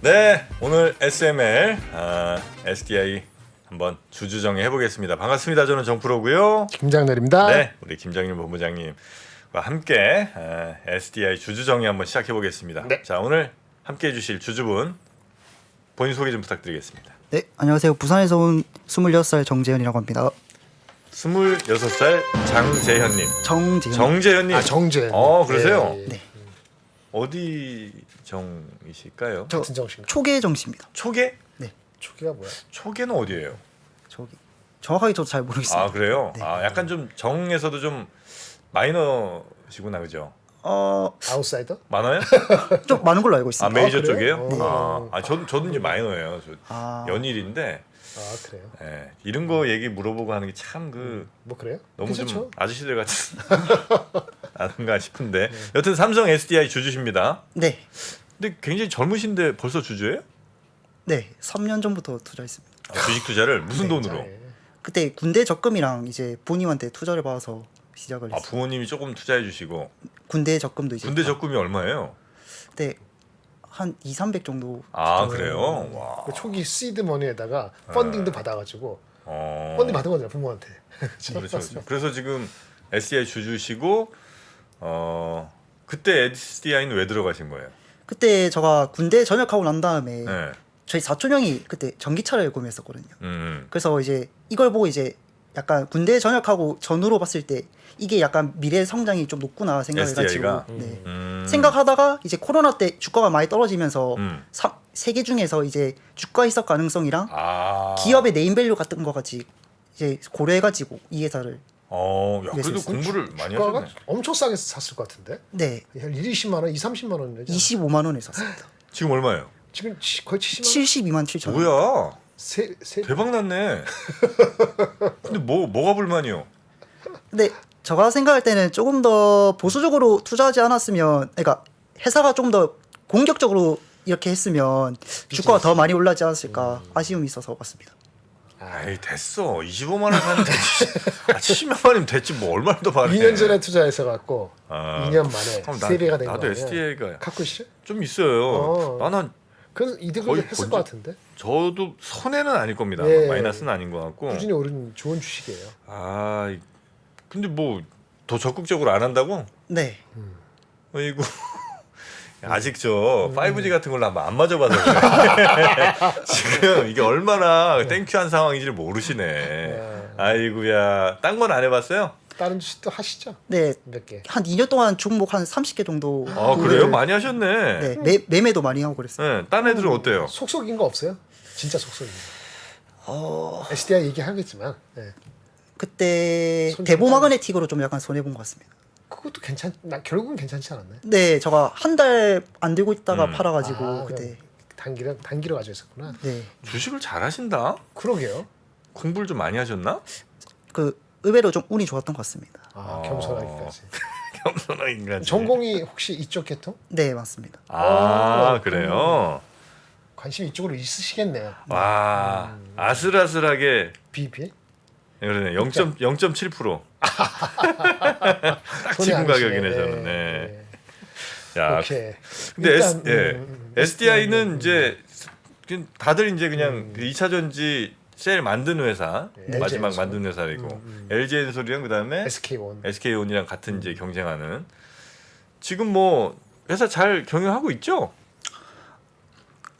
네, 오늘 SML SDI 한번 주주정리 해보겠습니다. 반갑습니다. 저는 정프로고요. 김장렬입니다. 네, 우리 김장렬 본부장님과 함께 SDI 주주정리 한번 시작해 보겠습니다. 네. 자, 오늘 함께 해주실 주주분 본인 소개 좀 부탁드리겠습니다. 네, 안녕하세요. 부산에서 온 26살 정재현이라고 합니다. 26살 장재현님. 정재현. 정재현님. 아, 정재. 그러세요? 예, 예. 네. 어디 정이실까요? 저 같은 정신. 초계정씨입니다. 초계? 초기가 뭐야? 초계는 어디예요? 저기 정확하게 저도 잘 모르겠습니다. 아, 그래요? 네. 아, 약간 좀 정에서도 좀 마이너시구나, 그죠? 아웃사이더? 많아요? 좀 많은 걸로 알고 아, 있습니다. 메이저 그래요? 쪽이에요? 네. 저도 이제 마이너예요. 저 아. 연일인데 아, 그래요. 예, 이런 거 얘기 물어보고 하는 게 참 뭐 그래요? 너무 괜찮죠? 좀 아저씨들 같은 아는가 싶은데 여튼 삼성 SDI 주주십니다. 네, 근데 굉장히 젊으신데 벌써 주주예요? 네, 3년 전부터 투자했습니다. 주식 투자를 무슨 네, 돈으로? 잘. 그때 군대 적금이랑 이제 부모님한테 투자를 받아서 시작을 아, 했어요. 부모님이 조금 투자해 주시고 군대 적금도 이제 군대 적금이 얼마예요? 그때 한 2, 300 정도. 아, 그래요? 와. 그 초기 시드 머니에다가 펀딩도 받아가지고 펀딩 받은 거잖아 부모한테. 그렇죠. 그래서 지금 SDI 주주시고 그때 SDI는 왜 들어가신 거예요? 그때 제가 군대 전역하고 난 다음에 네. 저희 사촌 형이 그때 전기차를 구매했었거든요. 음. 그래서 이제 이걸 보고 이제 약간 군대 전역하고 전후로 봤을 때 이게 약간 미래 성장이 좀 높구나 생각해가지고 SDI가? 네. 음. 생각하다가 이제 코로나 때 주가가 많이 떨어지면서 음. 세 개 중에서 이제 주가 희석 가능성이랑 아. 기업의 네임밸류 같은 거 같이 이제 고려해가지고 이 회사를 야, 그래도 그래서 공부를 많이 주가가 하셨네. 엄청 싸게 샀을 것 같은데. 네 한 1, 20만 원, 2, 30만 원이죠. 25만 원에 샀습니다. 지금 얼마예요? 지금 거의 70만 원. 72만 7천 원. 뭐야? 세 대박 났네. 근데 뭐가 불만이요? 근데 제가 생각할 때는 조금 더 보수적으로 투자하지 않았으면, 그러니까 회사가 좀 더 공격적으로 이렇게 했으면 주가가 더 많이 올라지 않았을까 아쉬움이 있어서 봤습니다. 아이, 됐어. 25만 원 사는 데 70만 원이면 됐지 뭐 얼마나 더 바래. 2년 전에 투자해서 갖고 아. 2년 만에 그럼 3배가 된 거 나도 아니야? SDI가 갖고 있어? 좀 있어요. 나는 그래서 이득을 거의 했을 본전- 것 같은데. 저도 손해는 아닐 겁니다. 예. 마이너스는 아닌 것 같고. 꾸준히 오른 좋은 주식이에요. 근데 뭐 더 적극적으로 안 한다고? 네. 이거 아직 저 5G 같은 걸로 한번 안 맞아봐서 그래. 지금 이게 얼마나 땡큐한 상황인지를 모르시네. 아이고야, 딴 건 안 해봤어요? 다른 주식도 하시죠? 네. 몇 개? 한 2년 동안 종목 한 30개 정도. 아, 그래요? 많이 하셨네. 네. 매매도 많이 하고 그랬어요. 네, 딴 애들은 어때요? 속속인 거 없어요? 진짜 속속인 거. SDI 얘기하겠지만 그때 손 대보 좀 마그네틱으로 좀 약간 손해 본 것 같습니다. 그것도 결국은 괜찮지 않았나요? 네, 제가 한 달 안 들고 있다가 팔아가지고 아, 그때. 단기로 가지고 있었구나. 네. 주식을 잘 하신다? 그러게요. 공부를 좀 많이 하셨나? 그 의외로 좀 운이 좋았던 것 같습니다. 겸손하기까지. 겸손한 인간이. 전공이 혹시 이쪽 계통? 네, 맞습니다. 그래요? 관심 이쪽으로 있으시겠네요. 와, 아슬아슬하게 BB? 그러네. 0.7%. 딱 지금 가격이네 저는. 네. 야, 오케이. 근데 일단, SDI는 이제 다들 이제 그냥 그 2차 전지 셀 만든 회사, 네. 마지막 LG 엔솔. 만든 회사이고 LG엔솔이랑 그다음에 SK1. SK온이랑 같은 이제 경쟁하는. 지금 뭐 회사 잘 경영하고 있죠?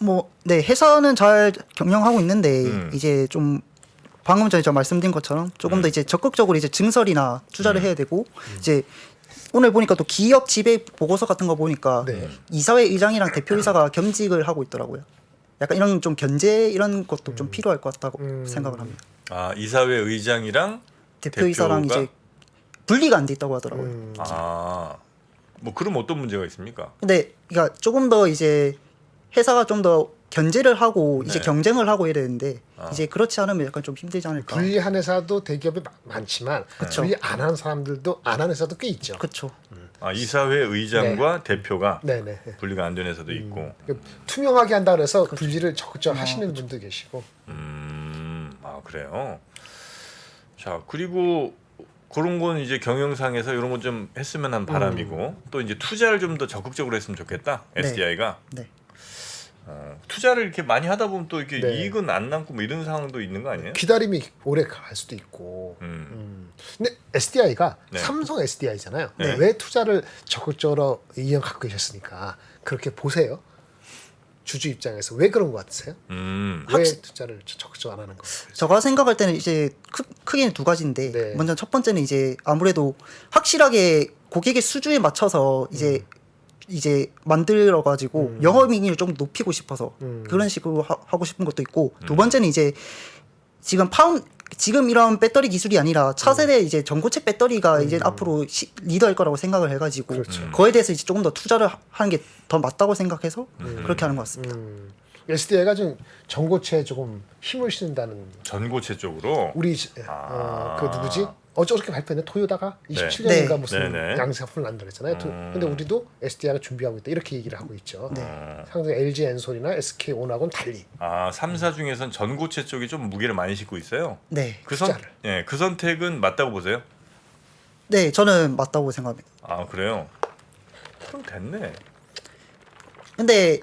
뭐, 네, 회사는 잘 경영하고 있는데 음. 이제 좀 방금 전에 저 말씀드린 것처럼 조금 더 이제 적극적으로 이제 증설이나 투자를 해야 되고 이제 오늘 보니까 또 기업 지배 보고서 같은 거 보니까 네. 이사회 의장이랑 대표이사가 겸직을 하고 있더라고요. 약간 이런 좀 견제 이런 것도 좀 필요할 것 같다고 생각을 합니다. 아, 이사회 의장이랑 대표이사랑 대표가? 이제 분리가 안 돼 있다고 하더라고요. 뭐 그럼 어떤 문제가 있습니까? 근데 그러니까 조금 더 이제 회사가 좀 더 견제를 하고 이제 네. 경쟁을 하고 이래야 되는데 이제 그렇지 않으면 약간 좀 힘들지 않을까. 분리한 회사도 대기업이 많지만 그쵸. 분리 안 하는 사람들도 안 하는 회사도 꽤 있죠. 그렇죠. 아, 이사회 의장과 대표가 네네. 분리가 안 되는 회사도 있고. 투명하게 한다 그래서 분리를 적극적으로 하시는 분도 계시고. 그래요. 자, 그리고 그런 건 이제 경영상에서 이런 거 좀 했으면 한 바람이고 또 이제 투자를 좀 더 적극적으로 했으면 좋겠다. 네. SDI가. 네. 투자를 이렇게 많이 하다 보면 또 이렇게 네. 이익은 안 남고 뭐 이런 상황도 있는 거 아니에요? 기다림이 오래 갈 수도 있고. 근데 SDI가 네. 삼성 SDI잖아요. 네. 왜 투자를 적극적으로 이형 갖고 계셨으니까 그렇게 보세요. 주주 입장에서 왜 그런 것 같으세요? 왜 투자를 적극적으로 안 하는 거예요? 제가 생각할 때는 이제 크게는 두 가지인데 네. 먼저 첫 번째는 이제 아무래도 확실하게 고객의 수주에 맞춰서 이제 만들어 가지고 영업이익률을 좀 높이고 싶어서 그런 식으로 하고 싶은 것도 있고 두 번째는 이제 지금 이런 배터리 기술이 아니라 차세대 이제 전고체 배터리가 이제 앞으로 리더일 거라고 생각을 해가지고 그렇죠. 그거에 대해서 이제 조금 더 투자를 하는 게 더 맞다고 생각해서 그렇게 하는 것 같습니다. SDI가 좀 전고체에 조금 힘을 실는다는 전고체 쪽으로. 우리 그 누구지? 어저께 발표했는데 토요다가 27년인가 네. 무슨 네, 네. 양산품을 만들었잖아요. 근데 우리도 SDI가 준비하고 있다 이렇게 얘기를 하고 있죠. 상당히 LG 엔솔이나 SK 온하고는 달리. 3사 중에선 전고체 쪽이 좀 무게를 많이 싣고 있어요. 네, 투자를. 그 선택은 맞다고 보세요? 네, 저는 맞다고 생각합니다. 아 그래요? 그럼 됐네. 근데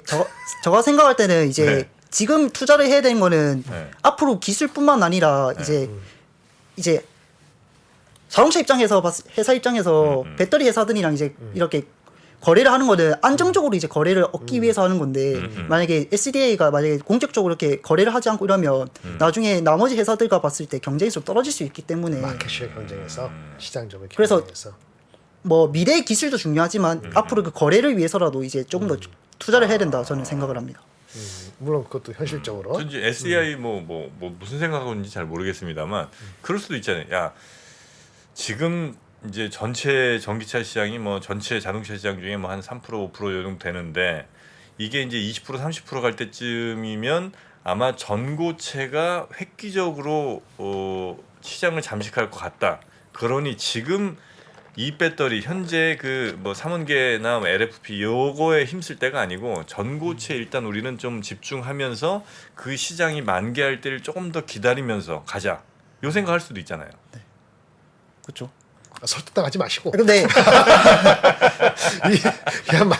제가 생각할 때는 이제 네. 지금 투자를 해야 되는 거는 네. 앞으로 기술뿐만 아니라 이제 자동차 입장에서 회사 입장에서 배터리 회사들이랑 이제 이렇게 거래를 하는 거는 안정적으로 이제 거래를 얻기 위해서 하는 건데 만약에 SDA가 만약에 공적적으로 이렇게 거래를 하지 않고 이러면 나중에 나머지 회사들과 봤을 때 경쟁이 좀 떨어질 수 있기 때문에 마켓시의 경쟁에서 시장적인 그래서 경쟁에서 뭐 미래의 기술도 중요하지만 앞으로 그 거래를 위해서라도 이제 조금 더 투자를 해야 된다 저는 생각을 합니다. 물론 그것도 현실적으로 전 이제 SDI 뭐 무슨 생각하고 있는지 잘 모르겠습니다만 그럴 수도 있잖아요. 야 지금 이제 전체 전기차 시장이 뭐 전체 자동차 시장 중에 뭐 한 3% 5% 정도 되는데 이게 이제 20% 30% 갈 때쯤이면 아마 전고체가 획기적으로 시장을 잠식할 것 같다. 그러니 지금 이 배터리 현재 그 뭐 삼원계나 LFP 요거에 힘쓸 때가 아니고 전고체 일단 우리는 좀 집중하면서 그 시장이 만개할 때를 조금 더 기다리면서 가자. 요 생각할 수도 있잖아요. 그렇죠. 설득당하지 마시고 근데 그냥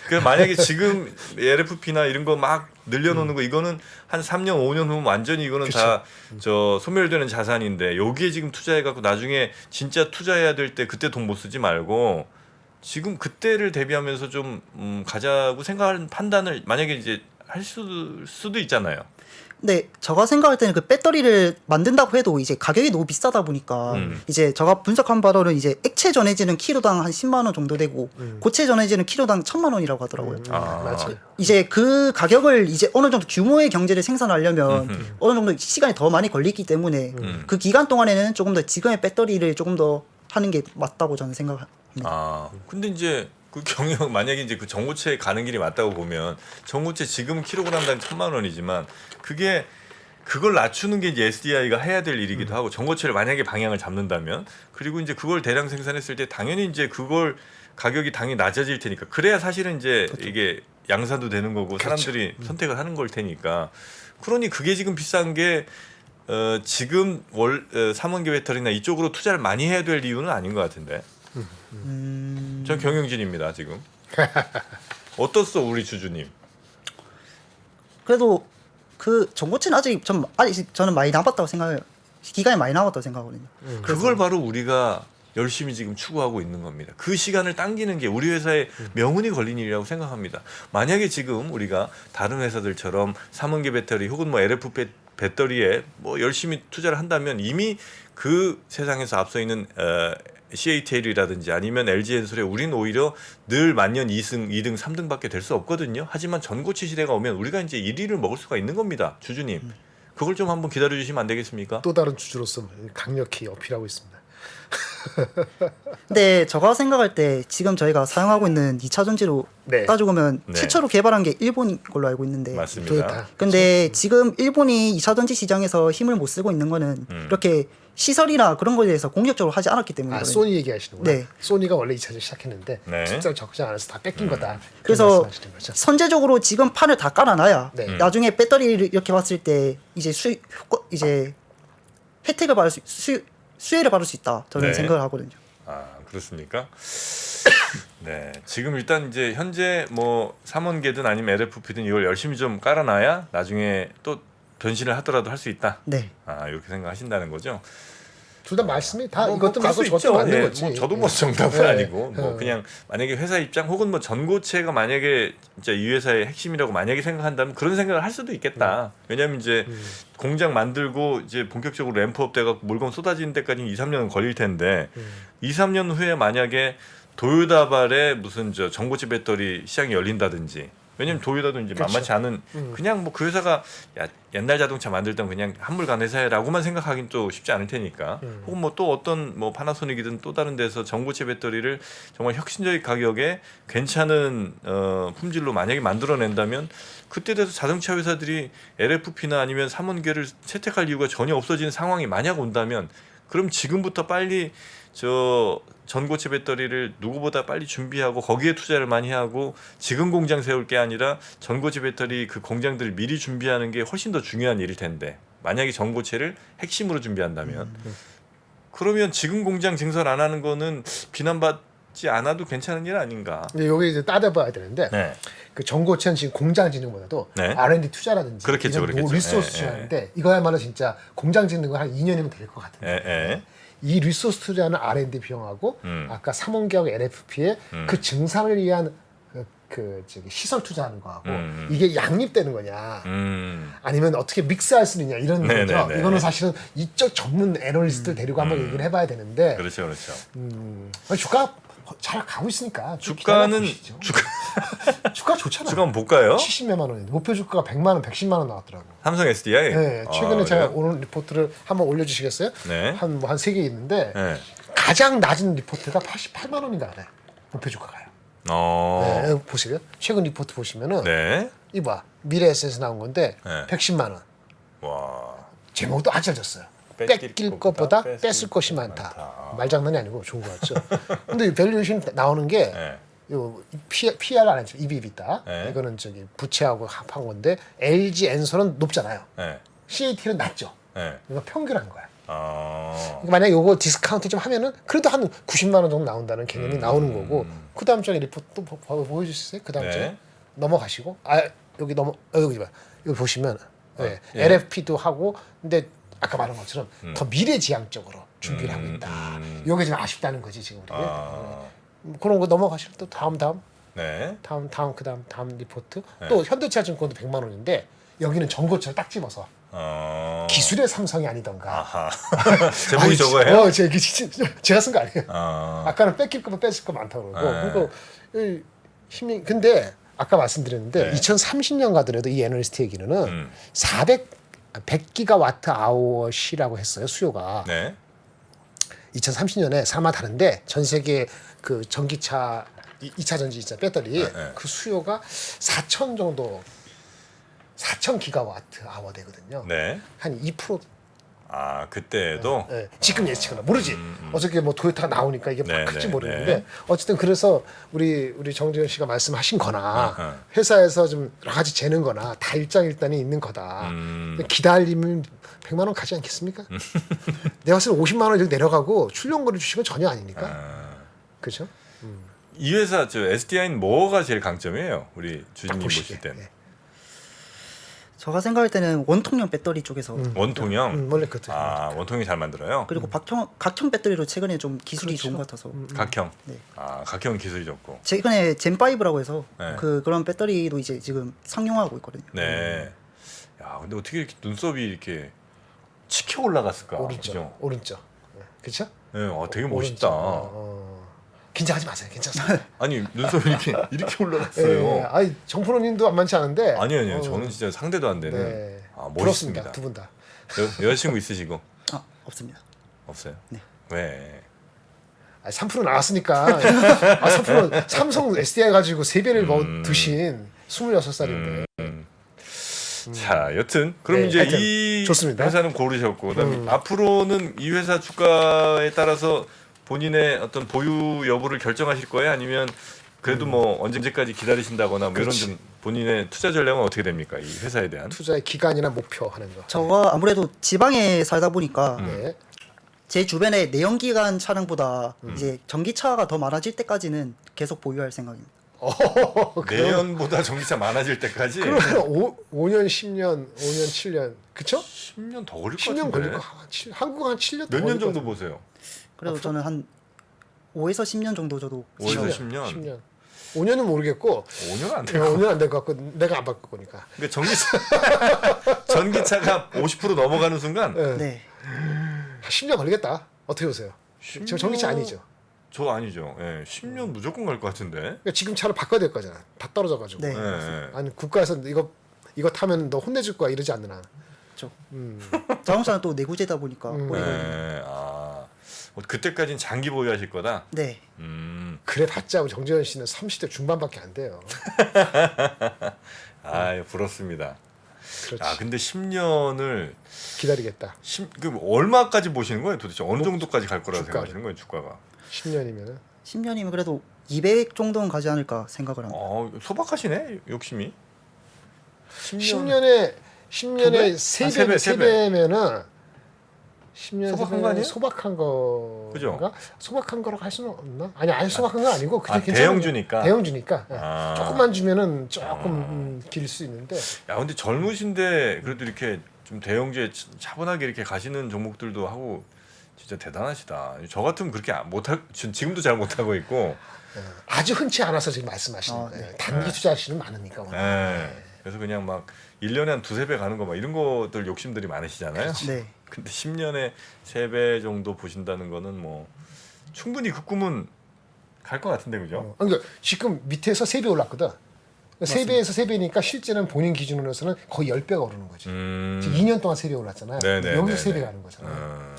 그 만약에 지금 LFP나 이런 거 막 늘려놓는 거 이거는 한 3년 5년 후면 완전히 이거는 다 저 소멸되는 자산인데 여기에 지금 투자해갖고 나중에 진짜 투자해야 될 때 그때 돈 못 쓰지 말고 지금 그때를 대비하면서 좀 가자고 생각하는 판단을 만약에 이제 할 수도 있잖아요. 근데 제가 생각할 때는 그 배터리를 만든다고 해도 이제 가격이 너무 비싸다 보니까 이제 제가 분석한 바로는 이제 액체 전해지는 키로당 한 10만 원 정도 되고 고체 전해지는 키로당 1,000만 원이라고 하더라고요. 맞아요. 이제 그 가격을 이제 어느 정도 규모의 경제를 생산하려면 어느 정도 시간이 더 많이 걸리기 때문에 그 기간 동안에는 조금 더 지금의 배터리를 조금 더 하는 게 맞다고 저는 생각합니다. 근데 이제 그 경영 만약에 이제 그 전고체에 가는 길이 맞다고 보면 전고체 지금 킬로그램당 1,000만 원이지만 그게 그걸 낮추는 게 이제 SDI가 해야 될 일이기도 하고 전고체를 만약에 방향을 잡는다면 그리고 이제 그걸 대량 생산했을 때 당연히 이제 그걸 가격이 당연히 낮아질 테니까 그래야 사실은 이제 이게 양산도 되는 거고 사람들이 선택을 하는 걸 테니까 그러니 그게 지금 비싼 게 지금 삼원계 배터리나 이쪽으로 투자를 많이 해야 될 이유는 아닌 것 같은데. 전 경영진입니다 지금. 어떻소 우리 주주님? 그래도 그 전고체는 아직 저는 많이 남았다고 생각해요. 기간이 많이 남았다고 생각하거든요. 그걸 바로 우리가 열심히 지금 추구하고 있는 겁니다. 그 시간을 당기는 게 우리 회사의 명운이 걸린 일이라고 생각합니다. 만약에 지금 우리가 다른 회사들처럼 삼원계 배터리 혹은 뭐 LF 배터리에 뭐 열심히 투자를 한다면 이미 그 세상에서 앞서 있는 CATL이라든지 아니면 LG엔솔에 우리는 오히려 늘 만년 2등, 3등밖에 될 수 없거든요. 하지만 전고체 시대가 오면 우리가 이제 1위를 먹을 수가 있는 겁니다. 주주님. 그걸 좀 한번 기다려 주시면 안 되겠습니까? 또 다른 주주로서 강력히 어필하고 있습니다. 근데 제가 생각할 때 지금 저희가 사용하고 있는 2차 전지로 네. 따지고 보면 네. 최초로 개발한 게 일본인 걸로 알고 있는데 맞습니다. 토요타. 근데 지금 일본이 2차 전지 시장에서 힘을 못 쓰고 있는 거는 이렇게 시설이나 그런 거에 대해서 공격적으로 하지 않았기 때문이거든요. 소니 얘기하시는구나. 네. 소니가 원래 2차전 시작했는데 네. 실제로 적극적 안 해서 다 뺏긴 거다. 그래서 말씀하시는 거죠. 선제적으로 지금 판을 다 깔아놔야 네. 나중에 배터리를 이렇게 봤을 때 이제 이제 혜택을 받을 수혜를 받을 수 있다. 저는 네. 생각을 하거든요. 아 그렇습니까? 네, 지금 일단 이제 현재 뭐 3원계든 아니면 LFP든 이걸 열심히 좀 깔아놔야 나중에 또 변신을 하더라도 할 수 있다. 네. 아 이렇게 생각하신다는 거죠? 둘 다 말씀이 다 뭐 이것도 그럴 맞고 수 저것도 있죠. 맞는 예, 거지. 뭐 저도 뭐 정답은 예. 아니고 뭐 예. 그냥 만약에 회사 입장 혹은 뭐 전고체가 만약에 진짜 이 회사의 핵심이라고 만약에 생각한다면 그런 생각을 할 수도 있겠다. 왜냐하면 이제 공장 만들고 이제 본격적으로 램프업 돼갖고 물건 쏟아지는 데까지 2-3년은 걸릴 텐데 2-3년 후에 만약에 도요다발의 무슨 저 전고체 배터리 시장이 열린다든지 왜냐면 도요다도 이제 그렇죠. 만만치 않은 그냥 뭐 그 회사가 야, 옛날 자동차 만들 땐 그냥 한물간 회사라고만 생각하긴 또 쉽지 않을 테니까 혹은 뭐 또 어떤 뭐 파나소닉이든 또 다른 데서 전고체 배터리를 정말 혁신적인 가격에 괜찮은 품질로 만약에 만들어낸다면 그때 돼서 자동차 회사들이 LFP나 아니면 3원계를 채택할 이유가 전혀 없어지는 상황이 만약 온다면 그럼 지금부터 빨리 저 전고체 배터리를 누구보다 빨리 준비하고 거기에 투자를 많이 하고 지금 공장 세울 게 아니라 전고체 배터리 그 공장들을 미리 준비하는 게 훨씬 더 중요한 일일 텐데 만약에 전고체를 핵심으로 준비한다면 그러면 지금 공장 증설 안 하는 거는 비난받지 않아도 괜찮은 일 아닌가? 근데 여기 이제 따져봐야 되는데 네. 그 전고체는 지금 공장 짓는보다도 네. R&D 투자라든지 그렇겠죠, 이런 그렇겠죠. 리소스 예, 투자인데 이거야말로 진짜 공장 짓는 거 한 2년이면 될 것 같은데 예, 예. 이 리소스 투자는 R&D 비용하고 아까 3원계하고 LFP의 그 증산을 위한 저기 시설 투자하는 거하고 이게 양립되는 거냐 아니면 어떻게 믹스할 수 있냐 이런 네, 거죠. 네, 네. 이거는 사실은 이쪽 전문 애널리스트를 데리고 한번 얘기를 해봐야 되는데 그렇죠, 그렇죠. 주가 잘 가고 있으니까 좀 주가는 기다려보시죠. 주가 좋잖아요. 주가 한번 볼까요? 70몇만 원인데 목표 주가가 100만 원, 110만 원 나왔더라고. 삼성 SDI. 네, 최근에 아, 제가 그래요? 오늘 리포트를 한번 올려주시겠어요? 네. 한 뭐 한 3개 있는데 네. 가장 낮은 리포트가 88만 원인가 그래. 목표 주가가요. 네, 보세요. 최근 리포트 보시면은 네. 이봐 미래에셋에서 나온 건데 네. 110만 원. 와. 제목도 아주 잘 졌어요. 뺏길 뺏길 것보다 뺏을 뺏을 것이 것이 많다. 많다. 말장난이 아니고 좋은 거 같죠. 근데 이 밸류에이션 나오는 게 네. 요 PR 안 했죠. EBITA. 네. 이거는 저기 부채하고 합한 건데 LG 엔솔은 높잖아요. 네. CAT는 낮죠. 네. 이거 평균한 거야. 아. 만약에 요거 디스카운트 좀 하면은 그래도 한 90만 원 정도 나온다는 개념이 나오는 거고 그 다음 주에 리포트 또 보여줄 수 있어요? 그 다음 네. 주에 넘어가시고 여기 여기 봐 여기 보시면 네, 예. LFP도 하고 근데 아까 말한 것처럼 더 미래지향적으로 준비를 하고 있다. 요게 좀 아쉽다는 거지 지금 우리. 아. 그런 거 넘어가시면 또 다음 네. 다음 리포트 또 현대차증권도 100만 원인데 여기는 전고체를 딱 집어서 기술의 삼성이 아니던가. 아하. 제목이 저거예요? 제가 쓴 거 아니에요. 아. 아까는 뺏길 거면 뺏을 거 많다고 그러고. 네. 그리고 이 힘이 근데 아까 말씀드렸는데 네. 2030년 가더라도 이 애널리스트 얘기는 100기가와트 아워시라고 했어요 수요가. 네. 2030년에 사람마다 다른데 전 세계 그 전기차 2차 전지 있잖아 배터리 네. 그 수요가 4천 정도 4천 기가와트 아워 되거든요. 네. 한 2%. 아 그때도. 네. 지금 예측은 모르지. 어저께 뭐 도요타가 나오니까 이게 네, 클지 네, 모르는데 네. 어쨌든 그래서 우리 정재현 씨가 말씀하신 거나 네. 회사에서 좀 여러 가지 재는 거나 다 일장일단이 있는 거다. 기다리면 100만 원 가지 않겠습니까? 내가 봤을 때 50만 원 이렇게 내려가고 출연거리 주식은 전혀 아니니까. 그렇죠? 이 회사 저 SDI는 뭐가 제일 강점이에요? 우리 딱 주진님 보시게. 보실 때는. 예. 제가 생각할 때는 원통형 배터리 쪽에서 원통형. 원래 그것도 아 원통이 잘 만들어요. 그리고 각형 배터리로 최근에 좀 기술이 그렇죠. 좋은 것 같아서 각형. 네. 아 각형 기술이 좋고. 최근에 젠5라고 해서 네. 그런 배터리도 이제 지금 상용화하고 있거든요. 네. 야 근데 어떻게 이렇게 눈썹이 이렇게 치켜 올라갔을까? 오른쪽. 그죠? 오른쪽. 그렇죠? 네. 되게 오른쪽. 멋있다. 긴장하지 마세요. 괜찮습니다. 아니 눈썹이 이렇게 올라갔어요. 예, 아니 정프로님도 안 많지 않은데. 아니요. 저는 진짜 상대도 안 되는. 네. 아 부럽습니다. 멋있습니다. 두 분 다. 여자친구 있으시고 없습니다. 없어요? 네. 왜? 아니 3% 나왔으니까. 3% 삼성 SDI 가지고 3배를 뭐 드신 26살인데. 자, 여튼 그럼 네, 이제 하여튼 이 좋습니다. 회사는 고르셨고 그다음에 앞으로는 이 회사 주가에 따라서 본인의 어떤 보유 여부를 결정하실 거예요? 아니면 그래도 뭐 언제까지 기다리신다거나 뭐 이런 그렇지. 좀 본인의 투자 전략은 어떻게 됩니까? 이 회사에 대한? 투자의 기간이나 목표 하는 거. 저가 아무래도 지방에 살다 보니까 네. 제 주변에 내연기관 차량보다 이제 전기차가 더 많아질 때까지는 계속 보유할 생각입니다. 내연보다 전기차 많아질 때까지 그러면 5년, 10년, 5년, 7년, 그쵸? 10년 더 걸릴 것 10년 같은데. 걸릴 거. 한국 한 7년 몇 년 정도 보세요? 그래도 저는 한 5에서 10년 정도 저도 5에서 10년. 10년. 5년은 모르겠고 5년 안 돼요. 5년 안 될 것 같고 내가 안 바꿀 거니까. 그러니까 전기차가 50% 넘어가는 순간 네. 네. 10년 걸리겠다. 어떻게 보세요? 저 전기차 아니죠. 저 아니죠. 예, 10년 무조건 갈 것 같은데. 그러니까 지금 차를 바꿔야 될 거잖아. 다 떨어져가지고. 네. 예. 아니 국가에서 이거 타면 너 혼내줄 거야 이러지 않느나. 그렇죠. 자동차는 또 내구재다 보니까 오래 걸리는. 예. 아. 그때까지는 장기 보유하실 거다. 네. 그래 봤자 정재현 씨는 30대 중반밖에 안 돼요. 아, 부럽습니다. 그렇지. 아, 근데 10년을 기다리겠다. 얼마까지 보시는 거예요? 도대체 어느 정도까지 갈 거라고 주가를. 생각하시는 거예요, 주가가? 10년이면은 10년이면 그래도 200 정도는 가지 않을까 생각을 합니다. 소박하시네, 욕심이. 10년에 두 배? 세 아, 세 배, 배, 세 세 배. 배면은 10년 소박한 거 아니에요? 소박한 거. 그죠? 소박한 거라고 할 수는 없나? 아니 소박한 건 아니고 그냥 아, 괜찮은 대형 거야. 주니까? 대형 주니까. 예. 아. 조금만 주면은 조금 길 수 있는데. 야, 근데 젊으신데 그래도 이렇게 좀 대형주에 차분하게 이렇게 가시는 종목들도 하고 진짜 대단하시다. 저 같으면 그렇게 지금도 잘 못하고 있고. 아주 흔치 않아서 지금 말씀하시는 아, 거예요. 네. 단기 투자하시는 많으니까. 오늘. 예. 그래서 그냥 막 1년에 한 두세 배 가는 거 막 이런 것들 욕심들이 많으시잖아요. 네. 근데 10년에 3배 정도 보신다는 거는 뭐 충분히 그 꿈은 갈 것 같은데 그죠? 그러니까 지금 밑에서 3배 올랐거든. 3배에서 3배니까 실제는 본인 기준으로서는 거의 10배가 오르는 거지. 지금 2년 동안 3배 올랐잖아요. 네네, 여기서 네네. 3배 가는 거잖아요.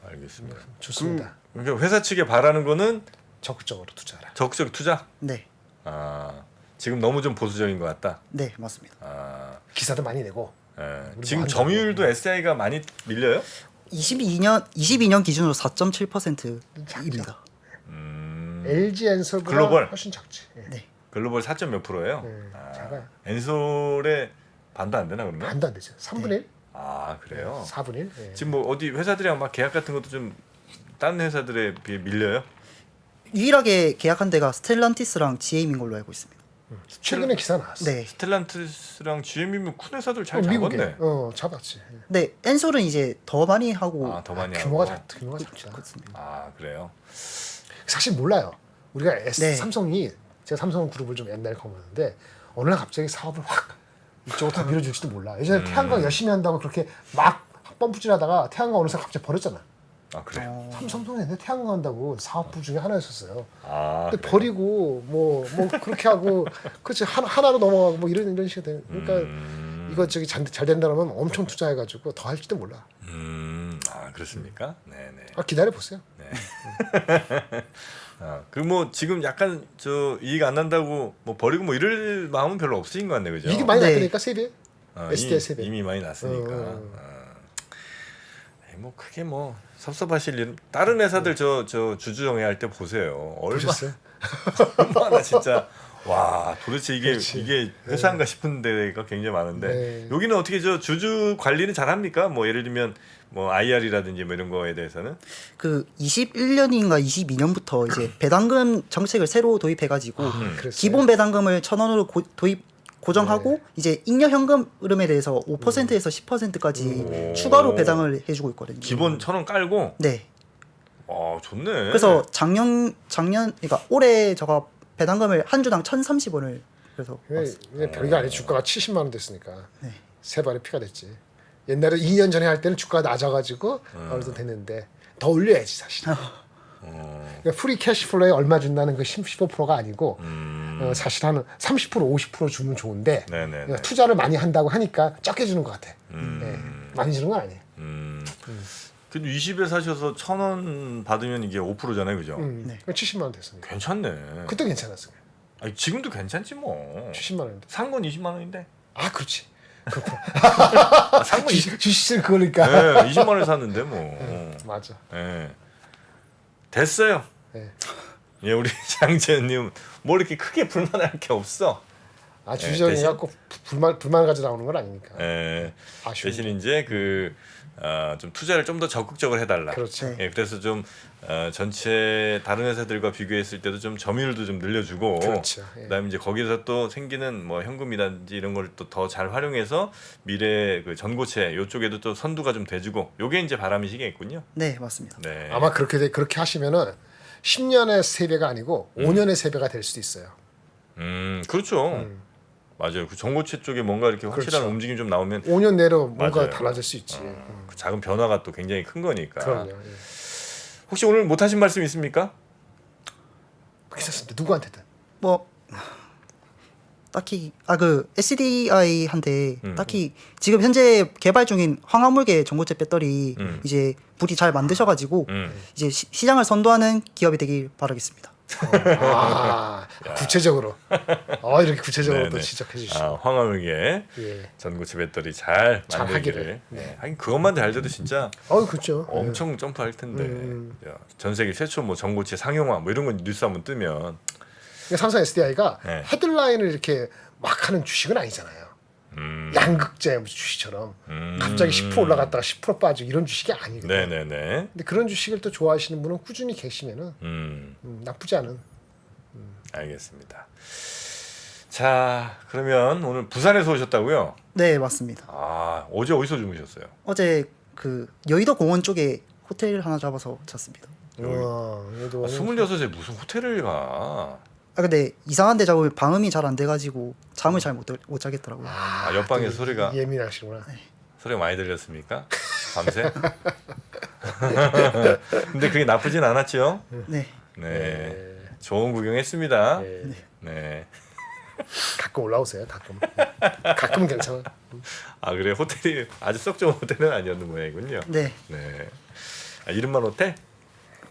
알겠습니다. 좋습니다. 그러니까 회사 측에 바라는 거는 적극적으로 투자하라. 적극적 투자. 네. 아, 지금 너무 좀 보수적인 것 같다. 네, 맞습니다. 아, 기사도 많이 내고. 예. 지금 점유율도 SI가 많이 밀려요? 22년 기준으로 4.7%입니다. LG 엔솔보다 글로벌? 훨씬 작지. 예. 네. 글로벌 4. 몇 프로예요? 작아요. 엔솔의 반도 안 되나 그러면? 반도 안 되죠. 3분의 1? 아, 그래요? 4분의 1? 예. 지금 뭐 어디 회사들이랑 막 계약 같은 것도 좀 다른 회사들에 비해 밀려요? 유일하게 계약한 데가 스텔란티스랑 GM인 걸로 알고 있습니다. 최근에 기사 나왔어. 네. 스텔란티스랑 GM이면 큰 회사들 잘 미국에. 잡았네. 잡았지. 예. 네, 엔솔은 이제 더 많이 하고 아, 더 많이 규모가 하고. 규모가 작다. 그렇습니다. 아, 그래요? 사실 몰라요. 우리가 네. 삼성이 제가 삼성 그룹을 좀 옛날에 검었는데 어느 날 갑자기 사업을 확 이쪽으로 다 밀어줄지도 몰라. 예전에 태양광 열심히 한다고 그렇게 막 펌프질하다가 태양광 어느 날 갑자기 버렸잖아. 아, 그래요? 삼성이 옛날에 태양광 한다고 사업부 중에 하나였었어요. 아, 근데 그래요? 버리고 뭐 그렇게 하고 그렇지 하나로 넘어가고 뭐 이런 식이 되는. 그러니까 이거 저기 잘 된다면 엄청 투자해가지고 더 할지도 몰라. 아, 그렇습니까? 네네. 기다려 보세요. 아, 그 뭐 지금 약간 저 이익 안 난다고 뭐 버리고 뭐 이럴 마음은 별로 없으신 것 같네, 그죠? 이익이 많이 네. 났다니까 3배. SDI 3배. 이미 많이 났으니까. 어. 뭐 크게 뭐 섭섭하실 일. 다른 회사들 저 주주 정회할 때 보세요. 보셨어요? 얼마나 진짜 와 도대체 이게 그렇지. 이게 회사인가 싶은 데가 굉장히 많은데 네. 여기는 어떻게 저 주주 관리는 잘합니까? 뭐 예를 들면 뭐 IR이라든지 뭐 이런 거에 대해서는 그 21년인가 22년부터 이제 배당금 정책을 새로 도입해가지고 그랬어요? 기본 배당금을 1,000원으로 고정하고 이제 잉여 현금 흐름에 대해서 5%에서 10%까지 추가로 배당을 해주고 있거든요. 기본 1,000원 깔고 네. 좋네. 그래서 작년 그러니까 올해 제가 배당금을 한 주당 1,030원을 그래서 이게 별게 아니 주가가 70만 원 됐으니까 네. 세 발의 피가 됐지. 옛날에 2년 전에 할 때는 주가가 낮아가지고 어느 정도 됐는데 더 올려야지 사실. 그러니까 프리 캐시플로에 얼마 준다는 그 15%가 아니고 사실 한 30% 50% 주면 좋은데 네네네. 그러니까 투자를 많이 한다고 하니까 적게 주는 것 같아. 네. 많이 주는 건 아니에요. 근데 20에 사셔서 1,000원 받으면 이게 5%잖아요, 그죠? 네. 70만 원 됐으니까. 괜찮네. 그때 괜찮았어요. 아니, 지금도 괜찮지 뭐. 70만 원인데. 산 건 20만 원인데. 아 그렇지. 그렇구나. 산 건 20. 주식을 그거니까. 네, 20만 원에 샀는데 뭐. 맞아. 네. 됐어요. 네. 예, 우리 장재현님 뭐 이렇게 크게 불만할 게 없어. 주주정이 대신- 갖고 불만 가지고 나오는 건 아니니까. 예, 아쉬운. 대신 이제 좀 투자를 좀 더 적극적으로 해달라. 그렇죠. 예, 그래서 좀 전체 다른 회사들과 비교했을 때도 좀 점유율도 좀 늘려주고, 그렇죠. 예. 그다음에 이제 거기서 또 생기는 뭐 현금이라든지 이런 걸 또 더 잘 활용해서 미래 그 전고체 요쪽에도 또 선두가 좀 돼주고, 요게 이제 바람이시겠군요. 네, 맞습니다. 네. 아마 그렇게 하시면은 10년의 3배가 아니고 5년의 3배가 될 수도 있어요. 그렇죠. 맞아요. 그 전고체 쪽에 뭔가 이렇게 확실한 그렇죠. 움직임 좀 나오면 5년 내로 뭔가 맞아요. 달라질 수 있지. 그 작은 변화가 또 굉장히 큰 거니까. 그럼요. 예. 혹시 오늘 못 하신 말씀 있습니까? 괜찮습니다. 누구한테든. 뭐 딱히 그 SDI한테 딱히 지금 현재 개발 중인 황화물계 전고체 배터리 이제 부디 잘 만드셔가지고 이제 시장을 선도하는 기업이 되길 바라겠습니다. 구체적으로. 이렇게 구체적으로 또 네네. 지적해 주시고. 황화물계 예. 전고체 배터리 잘 잘 만들기를. 하기를. 네. 하긴 그것만 잘 돼도 진짜 그렇죠. 엄청 점프할 텐데. 야, 전 세계 최초 뭐 전고체 상용화 뭐 이런 건 뉴스 한번 뜨면. 그러니까 삼성 SDI가 네. 헤드라인을 이렇게 막 하는 주식은 아니잖아요. 양극재 주식처럼 갑자기 10% 올라갔다가 10% 빠지고 이런 주식이 아니거든요. 네네네. 근데 그런 주식을 또 좋아하시는 분은 꾸준히 계시면은 나쁘지 않은. 알겠습니다. 자, 그러면 오늘 부산에서 오셨다고요? 네, 맞습니다. 어제 어디서 주무셨어요? 어제 그 여의도 공원 쪽에 호텔 하나 잡아서 잤습니다. 우와, 얘도 26에 무슨 호텔을 가? 근데 이상한 데 잡으면 방음이 잘 안 돼가지고 잠을 잘 못 자겠더라고요. 옆방에서 또 소리가 예민하시구나. 소리가 많이 들렸습니까? 밤새? 근데 그게 나쁘진 않았죠? 네. 네. 좋은 구경했습니다. 네. 네. 가끔 올라오세요. 가끔은 괜찮아. 그래 호텔이 아주 썩 좋은 호텔은 아니었는 모양이군요. 네, 네. 이름만 호텔?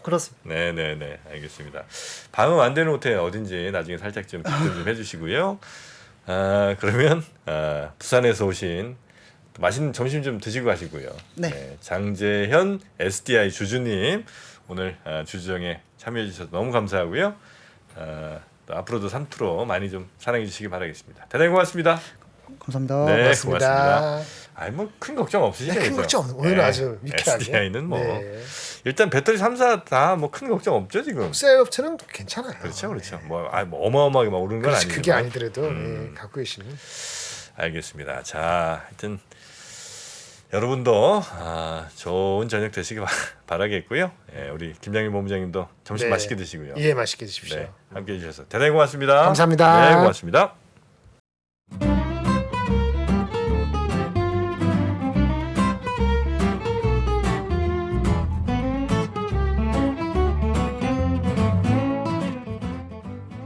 그렇습니다. 네네네 알겠습니다. 방음 안 되는 호텔 어딘지 나중에 살짝 좀 집중 좀 해주시고요. 그러면 부산에서 오신 맛있는 점심 좀 드시고 가시고요. 네. 장재현 SDI 주주님 오늘 주주정에 참여해 주셔서 너무 감사하고요. 또 앞으로도 3프로 많이 좀 사랑해 주시기 바라겠습니다. 대단히 고맙습니다. 감사합니다. 네, 고맙습니다. 고맙습니다. 뭐 큰 걱정 없으시죠? 큰 그죠? 걱정 없- 오늘은 아주 유쾌하게. SDI는 뭐 네. 일단 배터리 3사 다 뭐 큰 걱정 없죠 지금. 새 업체는 괜찮아요. 그렇죠, 그렇죠. 뭐 어마어마하게 막 오르는 건 그렇지, 아니지만. 그게 아니더라도 갖고 계시는. 알겠습니다. 자, 하여튼 여러분도 좋은 저녁 되시기 바라겠고요. 우리 김장일 본부장님도 점심 네. 맛있게 드시고요. 예, 맛있게 드십시오. 네, 함께해 주셔서 대단히 고맙습니다. 감사합니다. 네, 고맙습니다.